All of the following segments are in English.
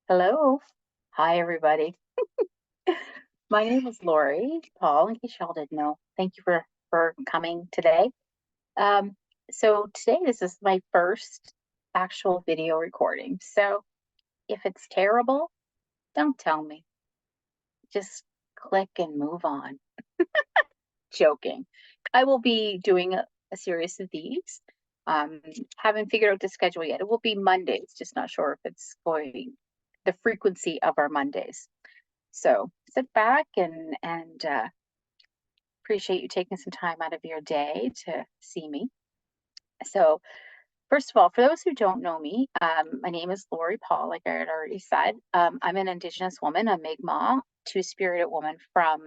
Hello. Hi, everybody. My name is Lori Paul, in case y'all didn't know. Thank you for coming today. Um, so today this is my first actual video recording. So if it's terrible, don't tell me. Just click and move on. Joking. I will be doing a series of these. Um, haven't figured out the schedule yet. It will be Mondays, just not sure if it's going the frequency of our Mondays. So sit back and appreciate you taking some time out of your day to see me. So first of all, for those who don't know me, my name is Lori Paul, like I had already said. I'm an Indigenous woman, a Mi'kmaq, two-spirited woman from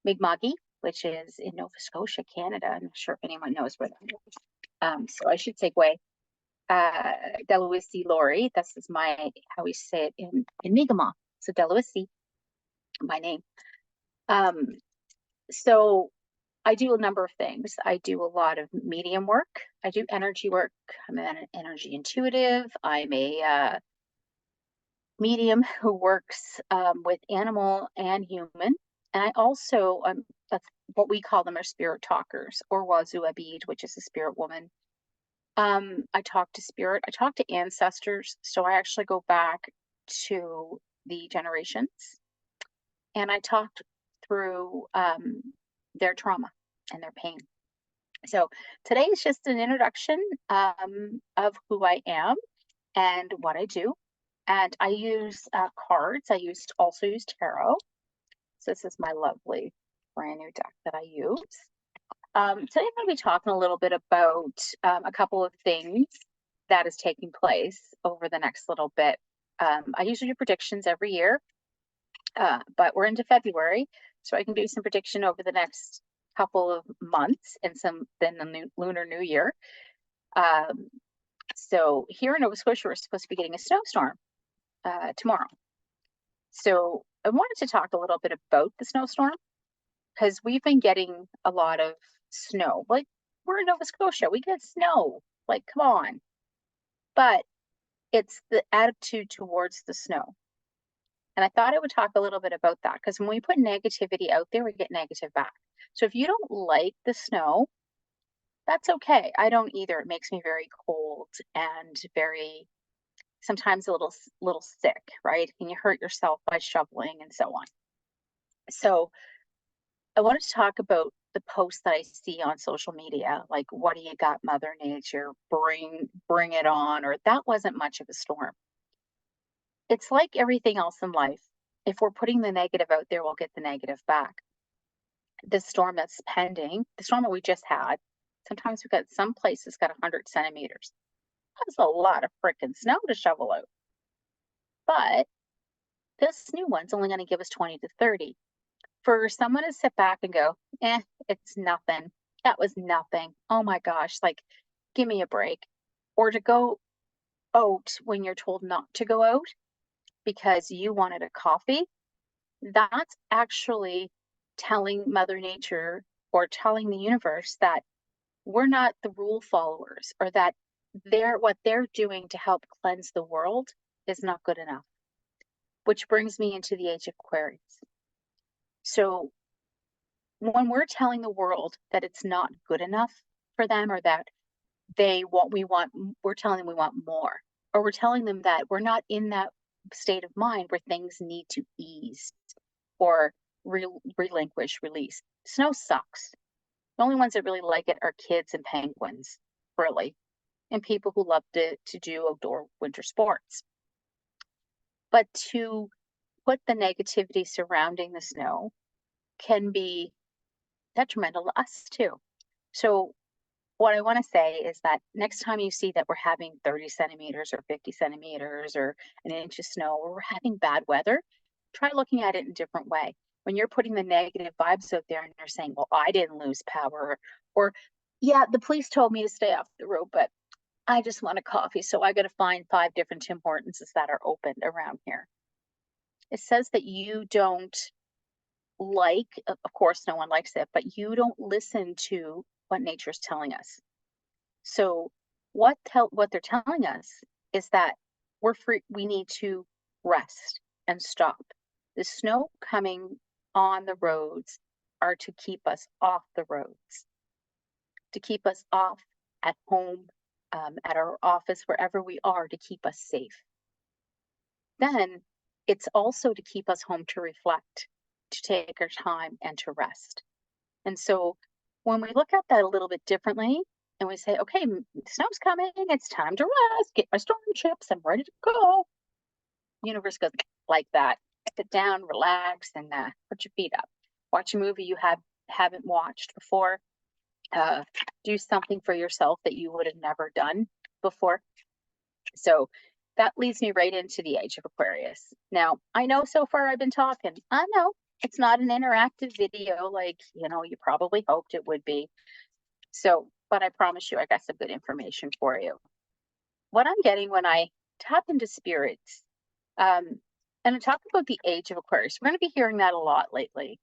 Mi'kma'ki, which is in Nova Scotia, Canada. I'm not sure if anyone knows where that is. So I should segue. Delawisi Lori, this is how we say it in Mi'kmaq. So Delawisi, my name. Um, so I do a number of things. I do a lot of medium work. I do energy work. I'm an energy intuitive. I'm a medium who works with animal and human. And I also, that's what we call them, are spirit talkers, or Wazu Abid, which is a spirit woman. I talk to spirit. I talk to ancestors. So I actually go back to the generations and I talked through their trauma and their pain. So today is just an introduction of who I am and what I do. And I use cards. Also use tarot. So this is my lovely brand new deck that I use. Today I'm going to be talking a little bit about a couple of things that is taking place over the next little bit. I usually do predictions every year, but we're into February, so I can do some prediction over the next couple of months and then the Lunar New Year. So here in Nova Scotia, we're supposed to be getting a snowstorm tomorrow. So I wanted to talk a little bit about the snowstorm because we've been getting a lot of snow. Like, we're in Nova Scotia, we get snow. Like, come on. But it's the attitude towards the snow. And I thought I would talk a little bit about that because when we put negativity out there, we get negative back. So if you don't like the snow, that's okay. I don't either. It makes me very cold and very sometimes a little sick, right? And you hurt yourself by shoveling and so on. So I wanted to talk about the posts that I see on social media, like what do you got, Mother Nature? Bring it on, or that wasn't much of a storm. It's like everything else in life. If we're putting the negative out there, we'll get the negative back. The storm that's pending, the storm that we just had, sometimes we've got some places got 100 centimeters. That's a lot of freaking snow to shovel out. But this new one's only going to give us 20 to 30. For someone to sit back and go, it's nothing. That was nothing. Oh my gosh, like, give me a break. Or to go out when you're told not to go out because you wanted a coffee, that's actually telling Mother Nature or telling the universe that we're not the rule followers or that what they're doing to help cleanse the world is not good enough. Which brings me into the age of Aquarius. So when we're telling the world that it's not good enough for them or that we're telling them we want more, or we're telling them that we're not in that state of mind where things need to ease or relinquish, release. Snow sucks. The only ones that really like it are kids and penguins, really, and people who love to do outdoor winter sports. But to put the negativity surrounding the snow can be detrimental to us too. So what I want to say is that next time you see that we're having 30 centimeters or 50 centimeters or an inch of snow or we're having bad weather, try looking at it in a different way. When you're putting the negative vibes out there and you're saying, well, I didn't lose power, or yeah, the police told me to stay off the road, but I just want a coffee. So I got to find 5 different Tim Hortons that are open around here. It says that you don't of course, no one likes it, but you don't listen to what nature's telling us. So what they're telling us is that we're free. We need to rest and stop. The snow coming on the roads are to keep us off the roads, to keep us off at home, at our office, wherever we are, to keep us safe. Then it's also to keep us home to reflect, to take our time and to rest. And so when we look at that a little bit differently and we say, okay, snow's coming, it's time to rest, get my storm chips, I'm ready to go. The universe goes like that. Sit down, relax, and put your feet up. Watch a movie you haven't watched before. Do something for yourself that you would have never done before. So that leads me right into the age of Aquarius. Now, I know so far I've been talking. I know it's not an interactive video like, you probably hoped it would be. So, but I promise you, I got some good information for you. What I'm getting when I tap into spirits, and I talk about the age of Aquarius, we're going to be hearing that a lot lately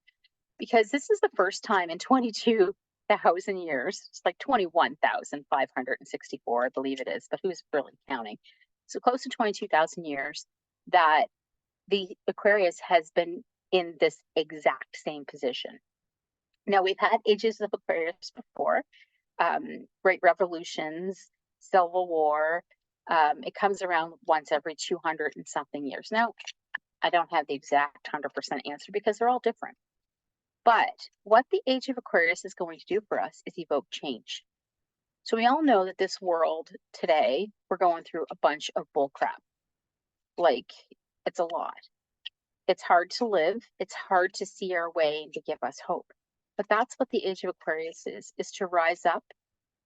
because this is the first time in 22,000 years, it's like 21,564, I believe it is, but who's really counting? So close to 22,000 years that the Aquarius has been in this exact same position. Now, we've had ages of Aquarius before, great revolutions, civil war. It comes around once every 200 and something years. Now, I don't have the exact 100% answer because they're all different. But what the age of Aquarius is going to do for us is evoke change. So we all know that this world today, we're going through a bunch of bullcrap. Like, it's a lot. It's hard to live. It's hard to see our way and to give us hope. But that's what the age of Aquarius is to rise up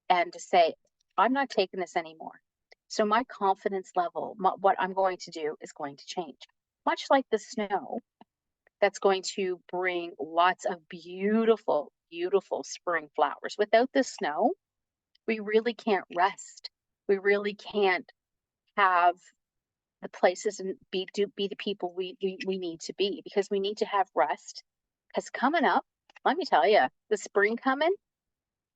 and to say, I'm not taking this anymore. So my confidence level, what I'm going to do is going to change. Much like the snow, that's going to bring lots of beautiful, beautiful spring flowers. Without the snow, we really can't rest. We really can't have the places and be the people we need to be, because we need to have rest. Because coming up, let me tell you, the spring coming,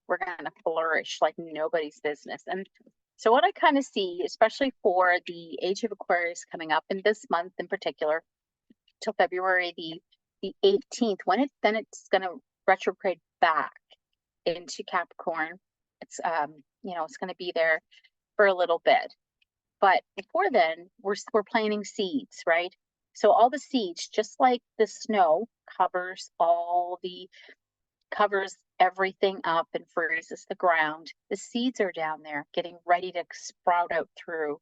we're going to flourish like nobody's business. And so what I kind of see, especially for the age of Aquarius coming up in this month in particular, till February the 18th, when it's going to retrograde back into Capricorn. It's it's going to be there for a little bit. But before then, we're planting seeds, right? So all the seeds, just like the snow covers everything up and freezes the ground, the seeds are down there getting ready to sprout out through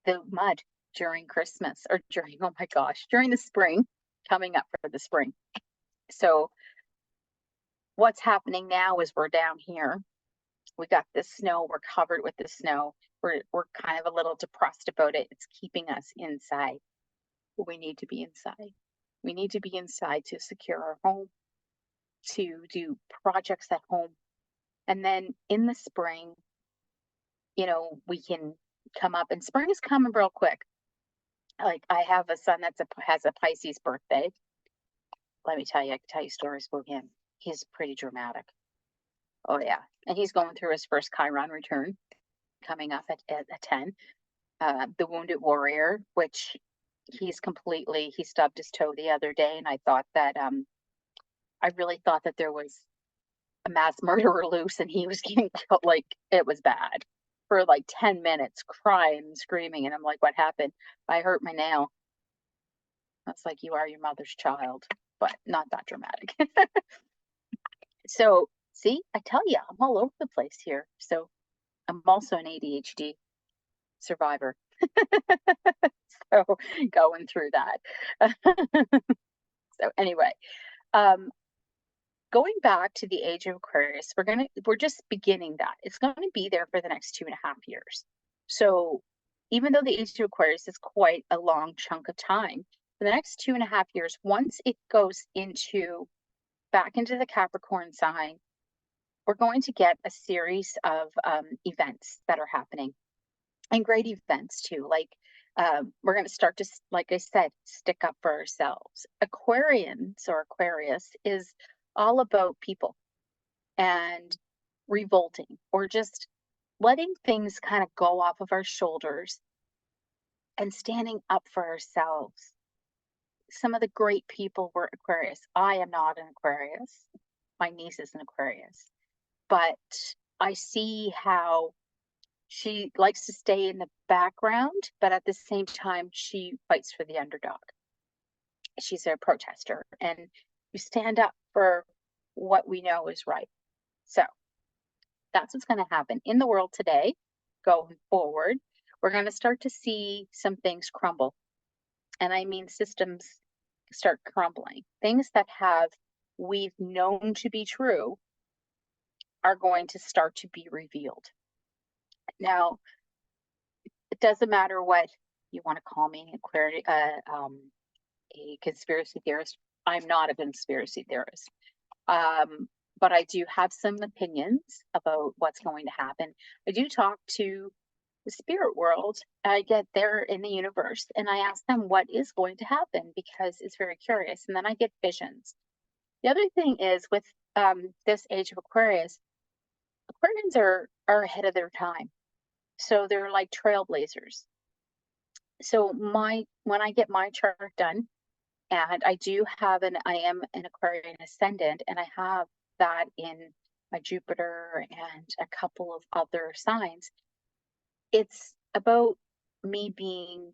the mud during Christmas, or during the spring, coming up for the spring. So what's happening now is we're down here. We got this snow, we're covered with the snow. We're kind of a little depressed about it. It's keeping us inside. We need to be inside. We need to be inside to secure our home, to do projects at home. And then in the spring, we can come up, and spring is coming real quick. Like, I have a son has a Pisces birthday. Let me tell you, I can tell you stories about him. He's pretty dramatic. Oh yeah. And he's going through his first Chiron return coming up at 10. The Wounded Warrior, which he stubbed his toe the other day, and I really thought that there was a mass murderer loose and he was getting killed. Like, it was bad for like 10 minutes, crying and screaming. And I'm like, what happened? I hurt my nail. That's like, you are your mother's child, but not that dramatic. So see, I tell you, I'm all over the place here. So I'm also an ADHD survivor. So going through that. So anyway, going back to the age of Aquarius, we're just beginning that. It's going to be there for the next 2.5 years. So even though the age of Aquarius is quite a long chunk of time, for the next 2.5 years, once it goes back into the Capricorn sign, we're going to get a series of events that are happening, and great events too. Like, we're going to start to, like I said, stick up for ourselves. Aquarius is all about people and revolting, or just letting things kind of go off of our shoulders and standing up for ourselves. Some of the great people were Aquarius. I am not an Aquarius. My niece is an Aquarius, but I see how she likes to stay in the background, but at the same time, she fights for the underdog. She's a protester, and you stand up for what we know is right. So that's what's going to happen in the world today. Going forward, we're going to start to see some things crumble. And I mean systems start crumbling. Things that we've known to be true are going to start to be revealed. Now, it doesn't matter what you want to call me, a conspiracy theorist. I'm not a conspiracy theorist. But I do have some opinions about what's going to happen. I do talk to the spirit world. I get there in the universe and I ask them what is going to happen because it's very curious. And then I get visions. The other thing is with this age of Aquarius, Aquarians are ahead of their time. So they're like trailblazers. So when I get my chart done, and I am an Aquarian ascendant, and I have that in my Jupiter and a couple of other signs. It's about me being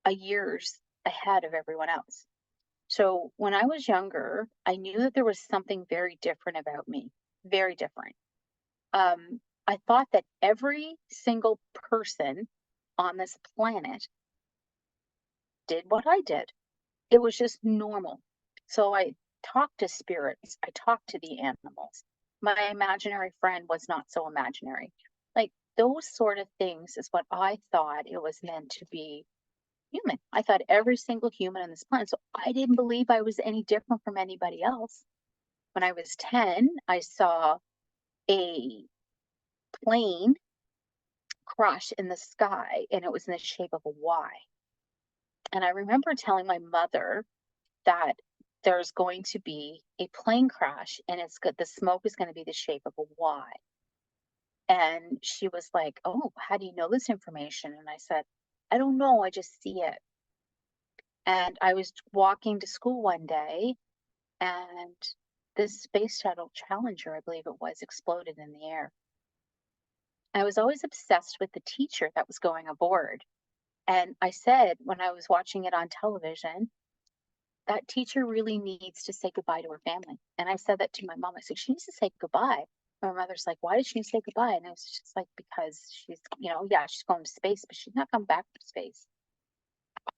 a years ahead of everyone else. So when I was younger, I knew that there was something very different about me, very different. I thought that every single person on this planet did what I did. It was just normal. So I talked to spirits, I talked to the animals. My imaginary friend was not so imaginary. Like those sort of things is what I thought it was meant to be human. I thought every single human on this planet. So I didn't believe I was any different from anybody else. When I was 10, I saw a plane crash in the sky and it was in the shape of a Y. And I remember telling my mother that there's going to be a plane crash and the smoke is going to be the shape of a Y. And she was like, "Oh, how do you know this information?" And I said, "I don't know, I just see it." And I was walking to school one day and this space shuttle Challenger, I believe it was, exploded in the air. I was always obsessed with the teacher that was going aboard. And I said when I was watching it on television, that teacher really needs to say goodbye to her family. And I said that to my mom. I said, she needs to say goodbye. My mother's like, why did she say goodbye? And I was just like, because she's, yeah, she's going to space, but she's not coming back from space.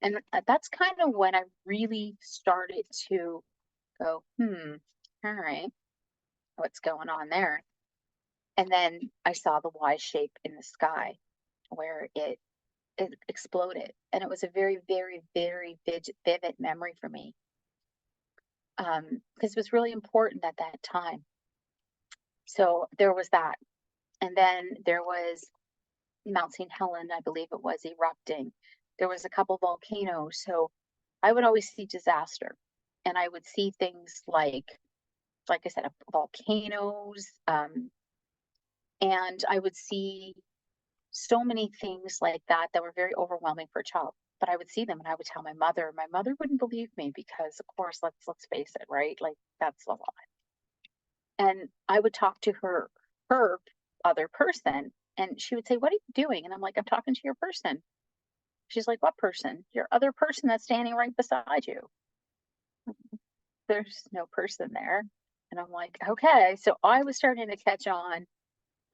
And that's kind of when I really started to go, all right, what's going on there? And then I saw the Y shape in the sky where it exploded. And it was a very, very, very vivid memory for me. Because it was really important at that time. So there was that. And then there was Mount St. Helen, I believe it was, erupting. There was a couple volcanoes. So I would always see disaster. And I would see things like I said, volcanoes. And I would see so many things like that that were very overwhelming for a child. But I would see them and I would tell my mother. My mother wouldn't believe me because, of course, let's face it, right? Like that's a lot. And I would talk to her other person, and she would say, "What are you doing?" And I'm like, "I'm talking to your person." She's like, "What person?" "Your other person that's standing right beside you." There's no person there. And I'm like, okay. So I was starting to catch on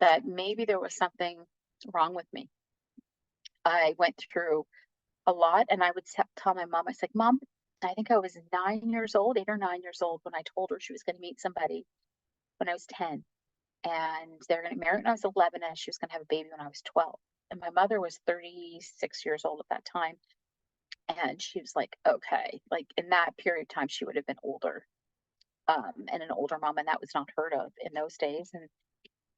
that maybe there was something wrong with me. I went through a lot and I would tell my mom, I was like, "Mom, I think I was 9 years old, 8 or 9 years old when I told her she was going to meet somebody when I was 10. And they're going to marry when I was 11 and she was going to have a baby when I was 12. And my mother was 36 years old at that time. And she was like, okay, like in that period of time, she would have been older, and an older mom. And that was not heard of in those days. And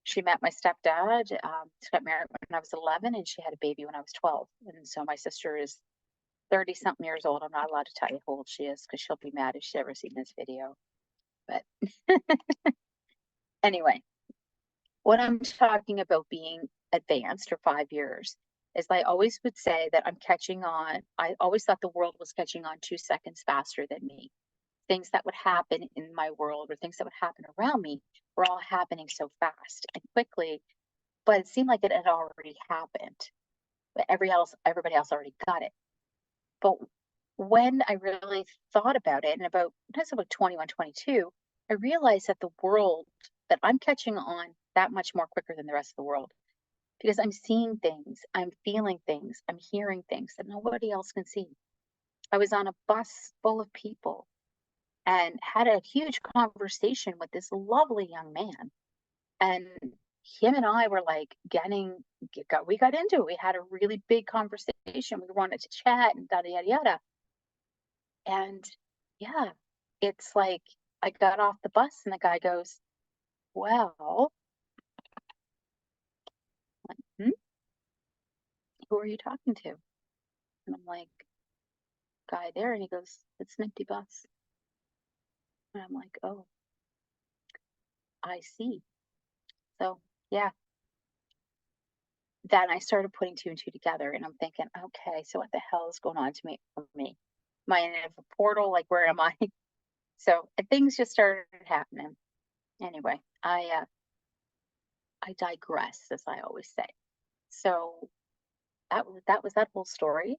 she met my stepdad. She got married when I was 11 and she had a baby when I was 12. And so my sister is 30 something years old. I'm not allowed to tell you how old she is because she'll be mad if she's ever seen this video. But anyway, when I'm talking about being advanced or 5 years, is I always would say that I'm catching on. I always thought the world was catching on 2 seconds faster than me. Things that would happen in my world or things that would happen around me were all happening so fast and quickly, but it seemed like it had already happened. But everybody else already got it. But when I really thought about it, and that's about 21, 22, I realized that the world that I'm catching on that much more quicker than the rest of the world because I'm seeing things, I'm feeling things, I'm hearing things that nobody else can see. I was on a bus full of people and had a huge conversation with this lovely young man. And him and I were like we got into it. We had a really big conversation. We wanted to chat and yada, yada, yada. And yeah, it's like I got off the bus and the guy goes, well, like, who are you talking to? And I'm like, guy there. And he goes, it's an empty bus. And I'm like, oh, I see. So yeah, then I started putting two and two together and I'm thinking, okay, so what the hell is going on to me for me? Am I in a portal? Like, where am I? So things just started happening. Anyway, I digress, as I always say. So that was that whole story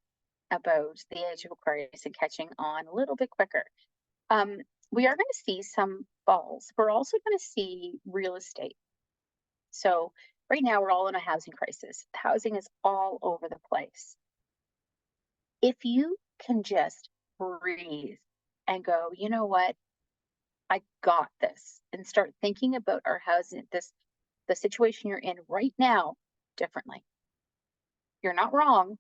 about the age of Aquarius and catching on a little bit quicker. Um, we are going to see some balls. We're also going to see real estate. So right now we're all in a housing crisis. Housing is all over the place. If you can just breathe and go, you know what, I got this, and start thinking about our housing, the situation you're in right now differently. You're not wrong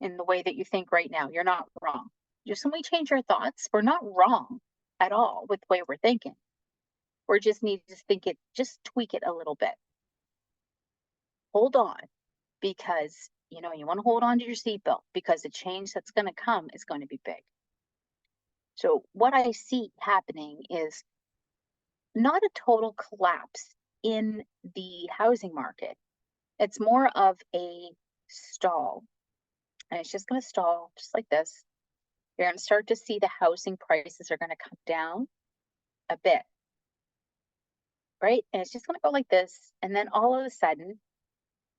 in the way that you think right now. You're not wrong. Just when we change our thoughts, we're not wrong at all with the way we're thinking. We just need to think it, just tweak it a little bit. Hold on, because you want to hold on to your seatbelt because the change that's going to come is going to be big. So what I see happening is not a total collapse in the housing market. It's more of a stall. And it's just going to stall just like this. You're going to start to see the housing prices are going to come down a bit, right? And it's just going to go like this. And then all of a sudden,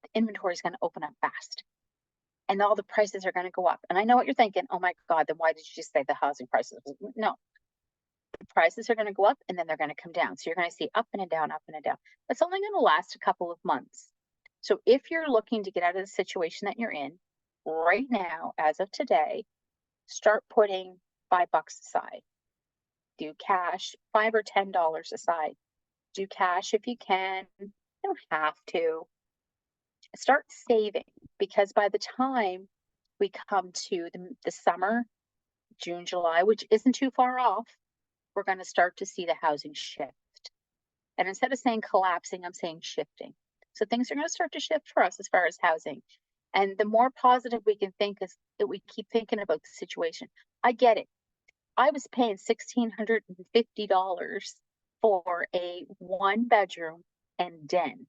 the inventory is going to open up fast and all the prices are going to go up. And I know what you're thinking. Oh my God, then why did you just say the housing prices? No, the prices are going to go up and then they're going to come down. So you're going to see up and down, up and down. It's only going to last a couple of months. So if you're looking to get out of the situation that you're in right now, as of today, start putting $5 aside. Do cash, $5 or $10 aside. Do cash if you can. You don't have to. Start saving, because by the time we come to the summer, June, July, which isn't too far off, we're going to start to see the housing shift. And instead of saying collapsing, I'm saying shifting. So things are going to start to shift for us as far as housing. And the more positive we can think is that we keep thinking about the situation. I get it. I was paying $1,650 for a 1 bedroom and den.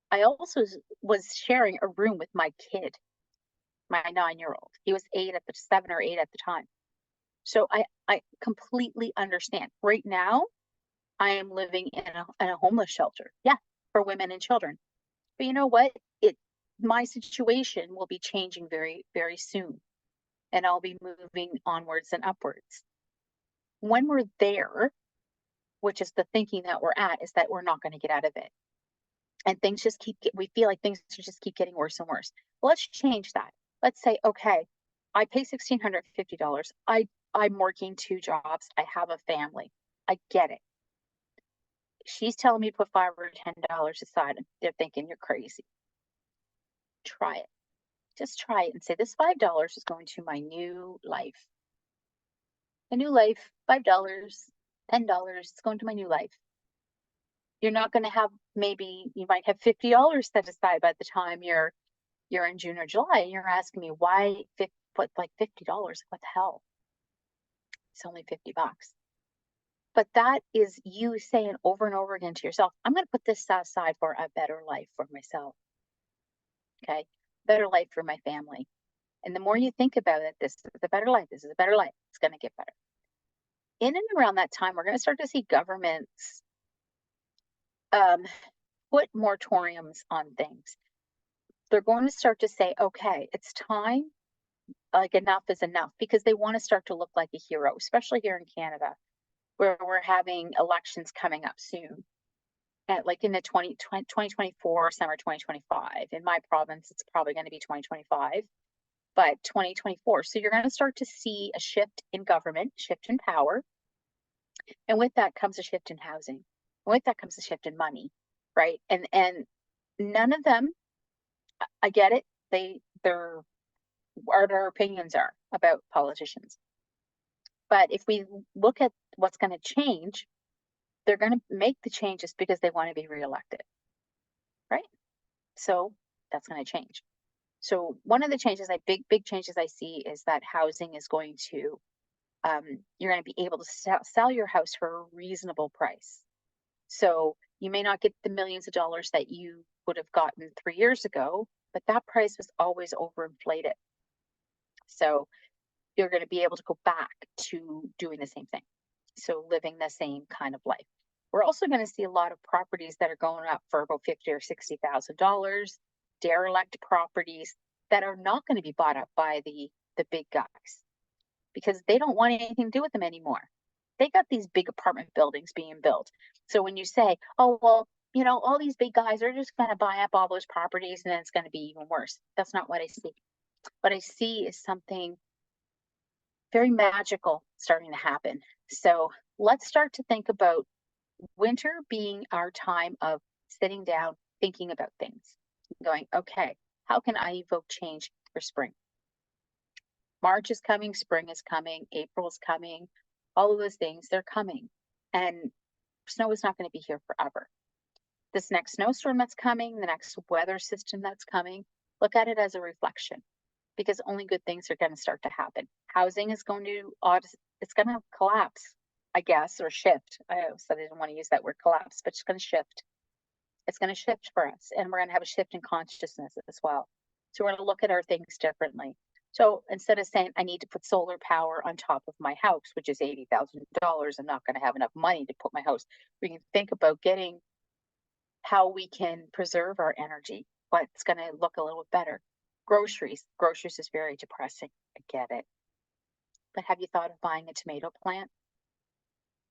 I also was sharing a room with my kid, my 9-year-old. He was 7 or 8 at the time. So I completely understand. Right now, I am living in a homeless shelter. Yeah, for women and children. But you know what? My situation will be changing very, very soon. And I'll be moving onwards and upwards. When we're there, which is the thinking that we're at, is that we're not going to get out of it. And things just we feel like things just keep getting worse and worse. Well, let's change that. Let's say, okay, I pay $1,650. I'm working 2 jobs. I have a family. I get it. She's telling me to put $5 or $10 aside. They're thinking you're crazy. Try it. Just try it and say, this $5 is going to my new life. A new life, $5, $10, it's going to my new life. You're not going to have, maybe you might have $50 set aside by the time you're in June or July, and you're asking me why put like $50. What the hell? It's only $50. But that is you saying over and over again to yourself, I'm going to put this aside for a better life for myself. Okay. Better life for my family. And the more you think about it, this is a better life. This is a better life. It's going to get better. In and around that time, we're going to start to see governments um, put moratoriums on things. They're going to start to say, okay, it's time, like enough is enough, because they want to start to look like a hero, especially here in Canada, where we're having elections coming up soon. Like in the 2024, summer 2025. In my province, it's probably going to be 2025, but 2024. So you're going to start to see a shift in government, shift in power. And with that comes a shift in housing. And with that comes a shift in money, right? And none of them, I get it. They're what our opinions are about politicians. But if we look at what's going to change, they're going to make the changes because they want to be reelected, right? So that's going to change. So one of the changes, big changes I see is that housing is going to, you're going to be able to sell your house for a reasonable price. So you may not get the millions of dollars that you would have gotten 3 years ago, but that price was always overinflated. So you're going to be able to go back to doing the same thing. So living the same kind of life. We're also going to see a lot of properties that are going up for about $50,000 or $60,000, derelict properties that are not going to be bought up by the big guys because they don't want anything to do with them anymore. They got these big apartment buildings being built. So when you say, oh, well, you know, all these big guys are just going to buy up all those properties and then it's going to be even worse. That's not what I see. What I see is something very magical starting to happen. So let's start to think about winter being our time of sitting down, thinking about things, going, okay, how can I evoke change for spring? March is coming, spring is coming, April is coming, all of those things, they're coming. And snow is not going to be here forever. This next snowstorm that's coming, the next weather system that's coming, look at it as a reflection because only good things are going to start to happen. Housing is going to, it's going to collapse, I guess, or shift. I said I didn't want to use that word collapse, but it's going to shift. It's going to shift for us. And we're going to have a shift in consciousness as well. So we're going to look at our things differently. So instead of saying I need to put solar power on top of my house, which is $80,000, I'm not going to have enough money to put my house. We can think about getting how we can preserve our energy, what's going to look a little bit better. Groceries is very depressing. I get it. But have you thought of buying a tomato plant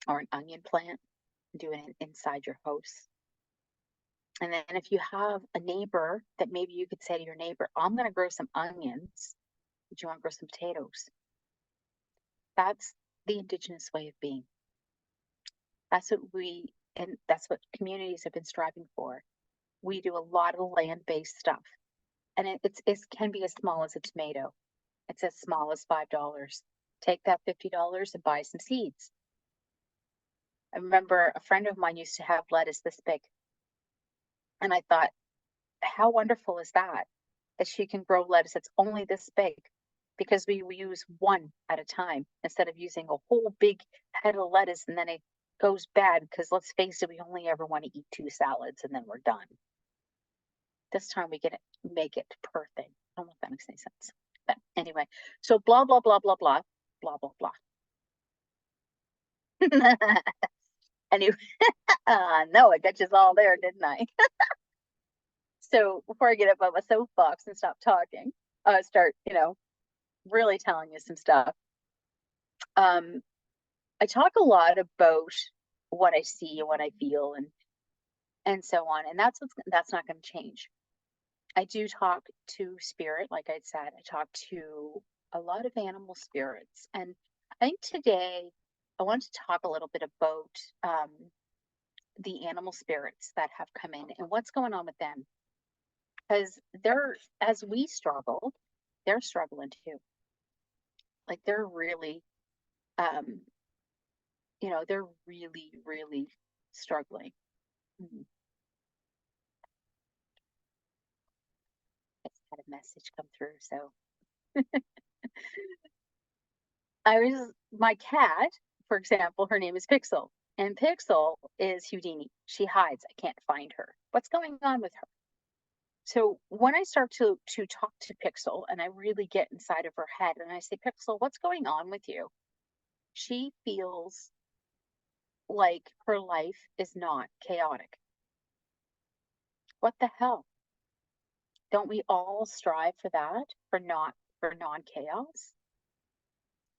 or an onion plant and doing it inside your house? And then if you have a neighbor that maybe you could say to your neighbor, I'm going to grow some onions. Do you want to grow some potatoes? That's the Indigenous way of being. That's what communities have been striving for. We do a lot of land-based stuff. And it can be as small as a tomato. It's as small as $5. Take that $50 and buy some seeds. I remember a friend of mine used to have lettuce this big. And I thought, how wonderful is that? That she can grow lettuce that's only this big because we use one at a time instead of using a whole big head of lettuce and then it goes bad because let's face it, we only ever want to eat 2 salads and then we're done. This time we get to make it per thing. I don't know if that makes any sense. But anyway, so blah, blah, blah, blah, blah, blah, blah, blah. Anyway, no, I got you all there, didn't I? So before I get up on my soapbox and stop talking, start, really telling you some stuff. I talk a lot about what I see and what I feel and so on, and that's not going to change. I do talk to spirit, like I said. I talk to a lot of animal spirits, and I think today I want to talk a little bit about the animal spirits that have come in and what's going on with them, because as we struggle, they're struggling too. Like they're really, they're really, really struggling. Mm-hmm. I just had a message come through, so my cat, for example, her name is Pixel, and Pixel is Houdini. She hides. I can't find her. What's going on with her? So when I start to talk to Pixel and I really get inside of her head and I say, Pixel, what's going on with you? She feels like her life is not chaotic. What the hell? Don't we all strive for that? For non-chaos?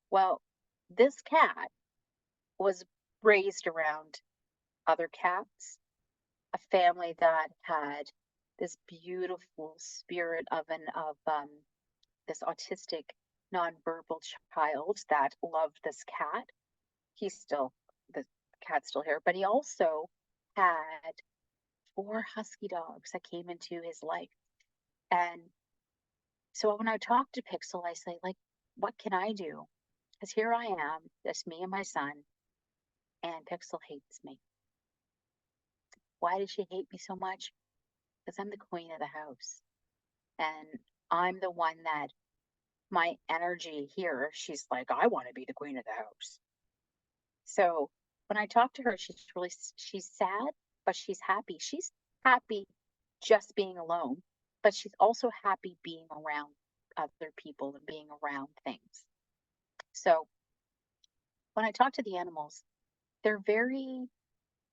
Well, this cat was raised around other cats, a family that had this beautiful spirit of this autistic nonverbal child that loved this cat. He's still the cat's still here, but he also had four husky dogs that came into his life. And so when I talk to Pixel, I say, like, what can I do? Because here I am, just me and my son, and Pixel hates me. Why does she hate me so much? Because I'm the queen of the house. And I'm the one that my energy here, she's like, I want to be the queen of the house. So when I talk to her, she's sad, but she's happy. She's happy just being alone, but she's also happy being around other people and being around things. So when I talk to the animals, they're very,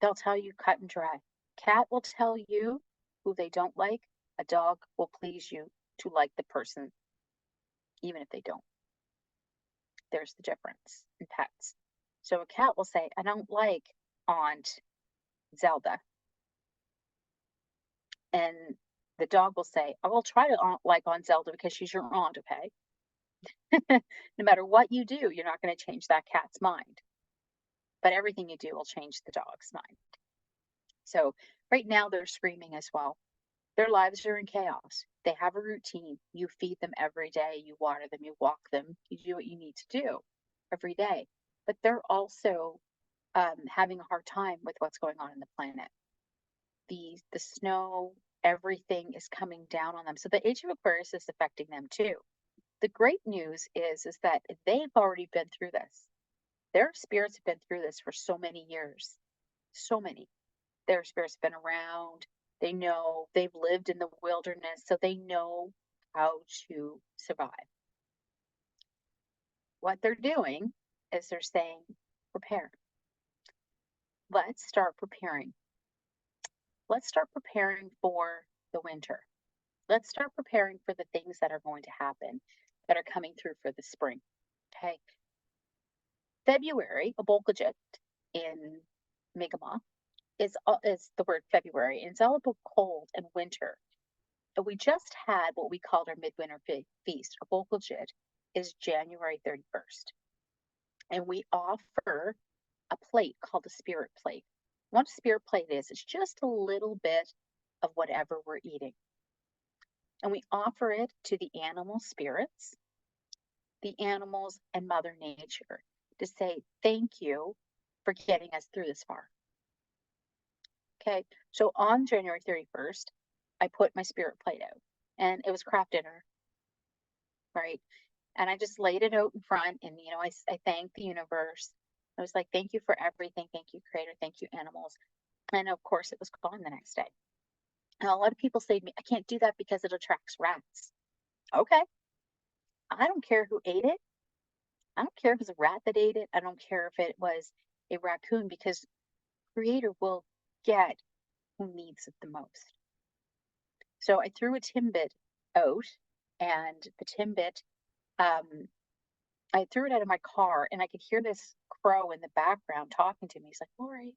they'll tell you cut and dry. Cat will tell you who they don't like. A dog will please you to like the person, even if they don't. There's the difference in pets. So a cat will say, I don't like Aunt Zelda. And the dog will say, I will try to like Aunt Zelda because she's your aunt, okay? No matter what you do, you're not going to change that cat's mind. But everything you do will change the dog's mind. So right now they're screaming as well. Their lives are in chaos. They have a routine. You feed them every day, you water them, you walk them, you do what you need to do every day. But they're also having a hard time with what's going on in the planet. The snow, everything is coming down on them. So the age of Aquarius is affecting them too. The great news is that they've already been through this. Their spirits have been through this for so many years. So many. Their spirits have been around. They know they've lived in the wilderness, so they know how to survive. What they're doing is they're saying, prepare. Let's start preparing. Let's start preparing for the winter. Let's start preparing for the things that are going to happen that are coming through for the spring. Okay. February, a Bolgajit in Mi'kmaq is the word February, and it's all about cold and winter. And we just had what we called our midwinter feast. A Bolgajit is January 31st. And we offer a plate called a spirit plate. What a spirit plate is, it's just a little bit of whatever we're eating. And we offer it to the animal spirits, the animals, and Mother Nature to say thank you for getting us through this far. Okay, so on January 31st, I put my spirit plate out and it was craft dinner, right? And I just laid it out in front and, I thanked the universe. I was like, thank you for everything. Thank you, Creator. Thank you, animals. And of course, it was gone the next day. And a lot of people say to me, I can't do that because it attracts rats. Okay. I don't care who ate it. I don't care if it was a rat that ate it. I don't care if it was a raccoon because Creator will get who needs it the most. So I threw a Timbit out, and the Timbit, I threw it out of my car, and I could hear this crow in the background talking to me. He's like, Lori,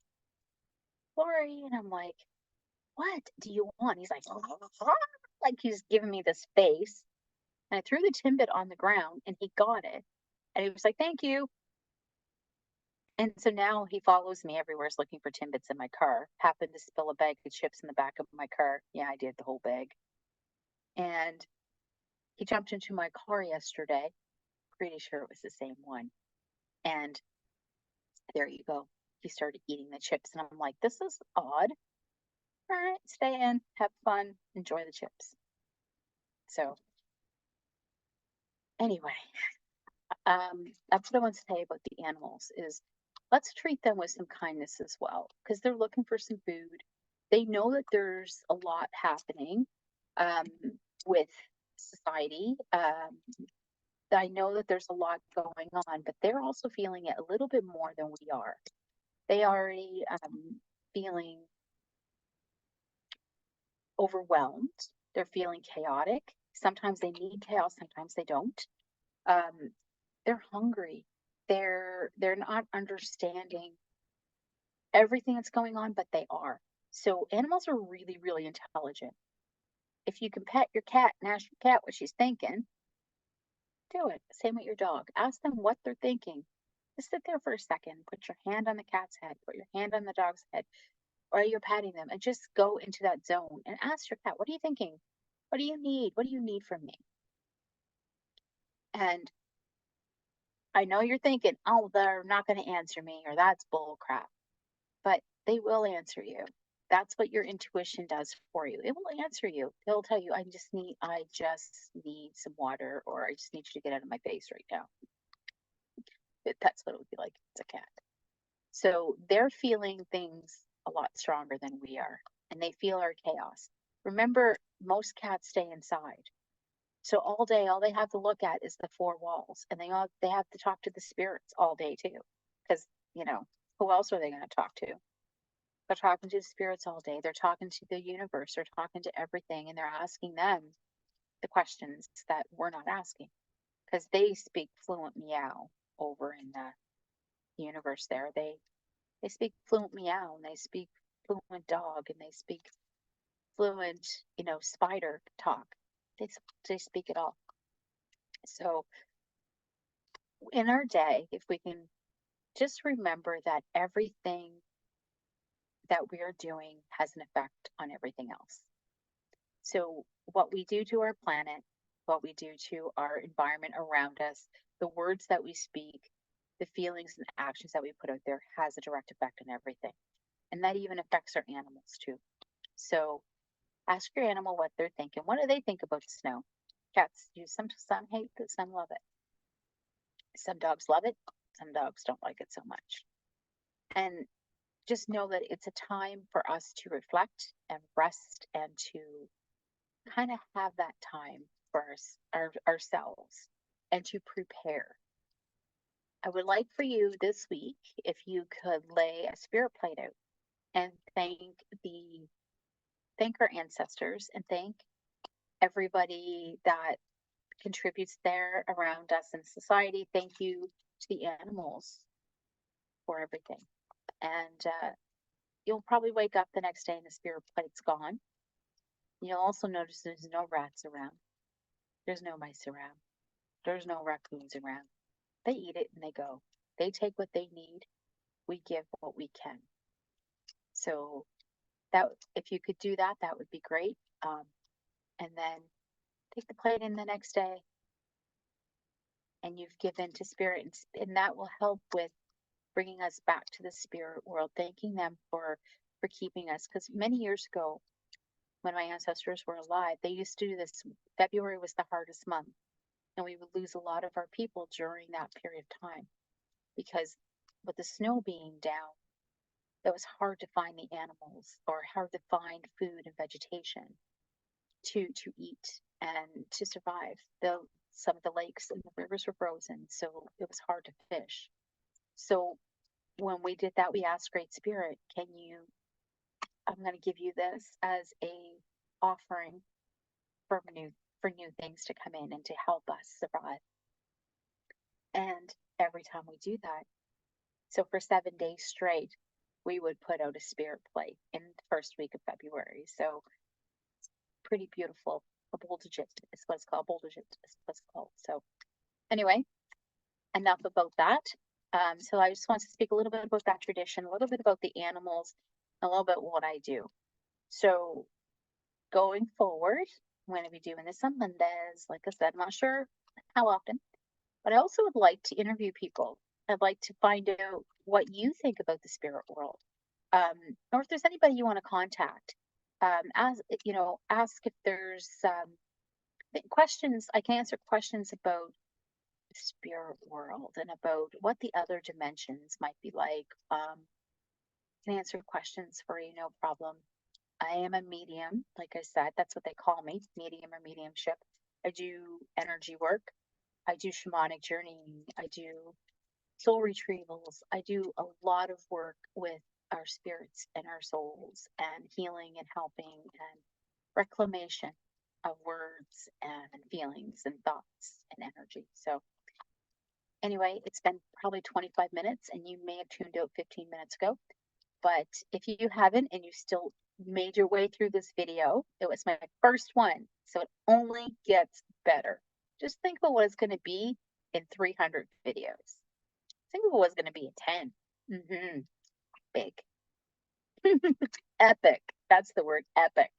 Lori. And I'm like, what do you want? He's like, like he's giving me this face. And I threw the Timbit on the ground, and he got it. And he was like, thank you. And so now he follows me everywhere, is looking for Timbits in my car. Happened to spill a bag of chips in the back of my car. Yeah, I did the whole bag. And he jumped into my car yesterday. Pretty sure it was the same one. And there you go. He started eating the chips. And I'm like, this is odd. All right, stay in, have fun, enjoy the chips. So, anyway, that's what I want to say about the animals is let's treat them with some kindness as well because they're looking for some food. They know that there's a lot happening. um, with society. I know that there's a lot going on, but they're also feeling it a little bit more than we are. They already feeling overwhelmed. They're feeling chaotic. Sometimes they need chaos, sometimes they don't. Um, they're hungry. They're not understanding everything that's going on, but they are. So animals are really, really intelligent. If you can pet your cat and ask your cat what she's thinking, do it. Same with your dog. Ask them what they're thinking. Just sit there for a second. Put your hand on the cat's head. Put your hand on the dog's head. Or you're patting them, and just go into that zone and ask your cat, what are you thinking? What do you need? What do you need from me? And I know you're thinking, oh, they're not going to answer me, or that's bull crap, but they will answer you. That's what your intuition does for you. It will answer you. It'll tell you, I just need some water, or I just need you to get out of my face right now. That's what it would be like. It's a cat. So they're feeling things a lot stronger than we are, and they feel our chaos. Remember, most cats stay inside. So all day, all they have to look at is the four walls, and they have to talk to the spirits all day too, because you know who else are they going to talk to? They're talking to the spirits all day. They're talking to the universe. They're talking to everything, and they're asking them the questions that we're not asking, because they speak fluent meow over in the universe. There, they speak fluent meow, and they speak fluent dog, and they speak fluent, spider talk. They they speak it all. So in our day, if we can just remember that everything that we are doing has an effect on everything else. So, what we do to our planet, what we do to our environment around us, the words that we speak, the feelings and actions that we put out there has a direct effect on everything. And that even affects our animals too. So, ask your animal what they're thinking. What do they think about the snow? Cats, some hate it, some love it. Some dogs love it, some dogs don't like it so much. And just know that it's a time for us to reflect and rest and to kind of have that time for ourselves and to prepare. I would like for you this week, if you could lay a spirit plate out and the thank our ancestors and thank everybody that contributes there around us in society. Thank you to the animals for everything. And you'll probably wake up the next day and the spirit plate's gone. You'll also notice there's no rats around. There's no mice around. There's no raccoons around. They eat it and they go. They take what they need. We give what we can. So that if you could do that, that would be great. And then take the plate in the next day, and you've given to spirit, and that will help with bringing us back to the spirit world. Thanking them for keeping us, because many years ago, when my ancestors were alive, they used to do this. February was the hardest month, and we would lose a lot of our people during that period of time because with the snow being down, it was hard to find the animals or hard to find food and vegetation to eat and to survive. Some of the lakes and the rivers were frozen, so it was hard to fish. So when we did that, we asked Great Spirit, can you, I'm going to give you this as a offering for new things to come in and to help us survive. And every time we do that, so for 7 days straight, we would put out a spirit plate in the first week of February. So pretty beautiful. A Boldogit is what it's called. Boldogit is what it's called. So anyway, enough about that. So I just want to speak a little bit about that tradition, a little bit about the animals, a little bit what I do. So going forward, I'm going to be doing this on Mondays. Like I said, I'm not sure how often, but I also would like to interview people. I'd like to find out what you think about the spirit world, or if there's anybody you want to contact. Ask if there's questions. I can answer questions about the spirit world and about what the other dimensions might be like. Can answer questions for you, no problem. I am a medium. Like I said, that's what they call me, medium or mediumship. I do energy work. I do shamanic journeying. I do soul retrievals. I do a lot of work with our spirits and our souls and healing and helping and reclamation of words and feelings and thoughts and energy. So, anyway, it's been probably 25 minutes and you may have tuned out 15 minutes ago. But if you haven't and you still made your way through this video, it was my first one. So it only gets better. Just think about what it's going to be in 300 videos. Think of what it's going to be in 10. Big. Epic. That's the word, epic.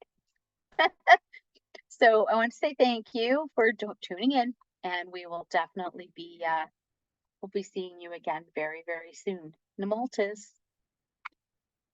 So I want to say thank you for tuning in, and we will definitely be we'll be seeing you again very, very soon. Namoltis.